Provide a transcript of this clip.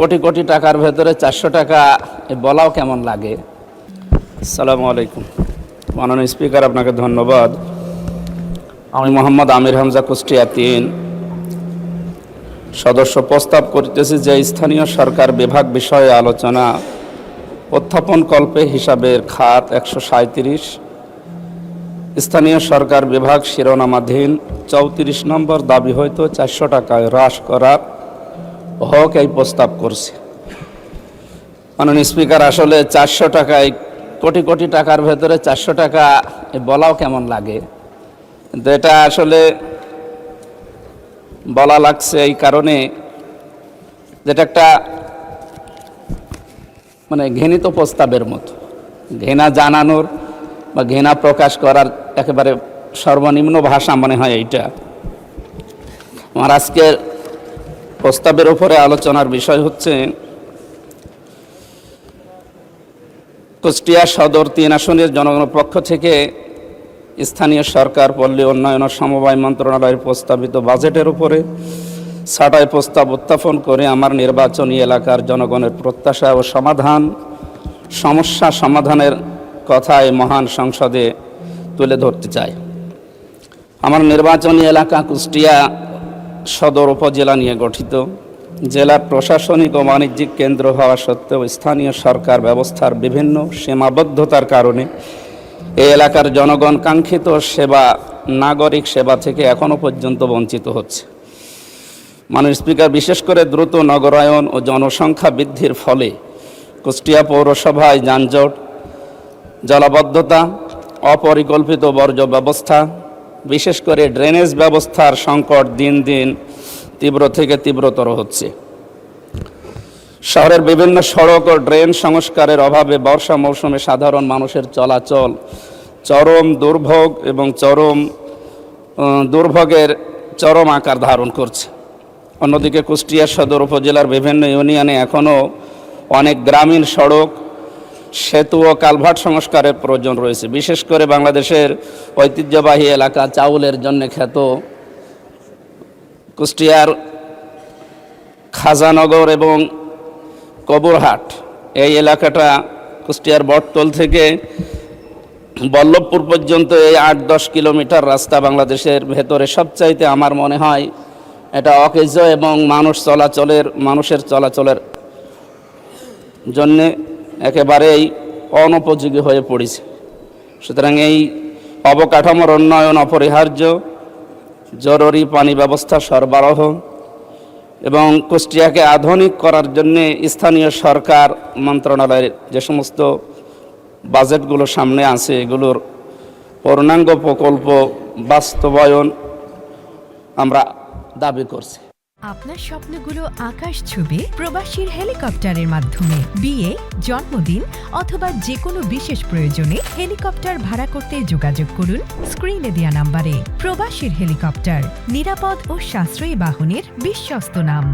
কোটি কোটি টাকার ভেতরে 400 টাকা বলাও কেমন লাগে। আসসালামু আলাইকুম। মাননীয় স্পিকার, আপনাকে ধন্যবাদ। আমি মোহাম্মদ আমির হামজা, কুষ্টিয়া 3 সদস্য প্রস্তাব করিতেছি যে স্থানীয় সরকার বিভাগ বিষয়ে আলোচনা উত্থাপন কল্পে হিসাবের খাত 137 স্থানীয় সরকার বিভাগ শিরোনামাধীন 34 নম্বর দাবি হইতো 400 টাকায় হ্রাস করার হোক এই প্রস্তাব করছি। মাননীয় স্পিকার, আসলে 400 টাকায় কোটি কোটি টাকার ভেতরে 400 টাকা বলাও কেমন লাগে, কিন্তু এটা আসলে বলা লাগছে এই কারণে যেটা একটা ঘৃণিত প্রস্তাবের মতো, ঘৃণা জানানোর বা ঘৃণা প্রকাশ করার একেবারে সর্বনিম্ন ভাষা মনে হয় এইটা। আমার আজকের প্রস্তাবের উপরে আলোচনার বিষয় হচ্ছে কুষ্টিয়া সদর 3 আসনের জনগণের পক্ষ থেকে স্থানীয় সরকার, পল্লী উন্নয়ন ও সমবায় মন্ত্রণালয়ের প্রস্তাবিত বাজেটের উপরে ছাঁটাই প্রস্তাব উত্থাপন করে আমার নির্বাচনী এলাকার জনগণের প্রত্যাশা ও সমস্যা সমাধানের কথায় মহান সংসদে তুলে ধরতে চাই। আমার নির্বাচনী এলাকা কুষ্টিয়া সদর উপজেলা নিয়ে গঠিত। জেলার প্রশাসনিক ও বাণিজ্যিক কেন্দ্র হওয়া সত্ত্বেও স্থানীয় সরকার ব্যবস্থার বিভিন্ন সীমাবদ্ধতার কারণে এই এলাকার জনগণ কাঙ্ক্ষিত সেবা, নাগরিক সেবা থেকে এখনও পর্যন্ত বঞ্চিত হচ্ছে। মাননীয় স্পিকার, বিশেষ করে দ্রুত নগরায়ন ও জনসংখ্যা বৃদ্ধির ফলে কুষ্টিয়া পৌরসভায় যানজট, জলাবদ্ধতা, অপরিকল্পিত বর্জ্য ব্যবস্থা, বিশেষ করে ড্রেনেজ ব্যবস্থার সংকট দিন দিন তীব্র থেকে তীব্রতর হচ্ছে। শহরের বিভিন্ন সড়ক ও ড্রেন সংস্কারের অভাবে বর্ষা মৌসুমে সাধারণ মানুষের চলাচল চরম দুর্ভোগ এবং দুর্ভোগের চরম আকার ধারণ করছে। অন্যদিকে কুষ্টিয়া সদর উপজেলার বিভিন্ন ইউনিয়নে এখনও অনেক গ্রামীণ সড়ক, সেতু ও কালভার্ট সংস্কারের প্রয়োজন রয়েছে। বিশেষ করে বাংলাদেশের ঐতিহ্যবাহী এলাকা চাউলের জন্য খ্যাত কুষ্টিয়ার খাজানগর এবং কবরহাট, এই এলাকাটা কুষ্টিয়ার বটতল থেকে বল্লভপুর পর্যন্ত এই 8-10 কিলোমিটার রাস্তা বাংলাদেশের ভেতরে সবচাইতে আমার মনে হয় এটা অকেজ এবং মানুষের চলাচলের জন্যে একেবারেই অনুপযোগী হয়ে পড়েছে। সুতরাং এই অবকাঠামোর উন্নয়ন অপরিহার্য। জরুরি পানি ব্যবস্থা সরবরাহ এবং কুষ্টিয়াকে আধুনিক করার জন্য স্থানীয় সরকার মন্ত্রণালয়ের যে সমস্ত বাজেটগুলো সামনে আছে এগুলোর পূর্ণাঙ্গ প্রকল্প বাস্তবায়ন আমরা দাবি করছি। আপনার স্বপ্নগুলো আকাশ ছুবে প্রবাসীর হেলিকপ্টারের মাধ্যমে। বিয়ে, জন্মদিন অথবা যে কোনো বিশেষ প্রয়োজনে হেলিকপ্টার ভাড়া করতে যোগাযোগ করুন স্ক্রিনে দেয়া নাম্বারে। প্রবাসীর হেলিকপ্টার, নিরাপদ ও সাশ্রয়ী বাহনের বিশ্বস্ত নাম।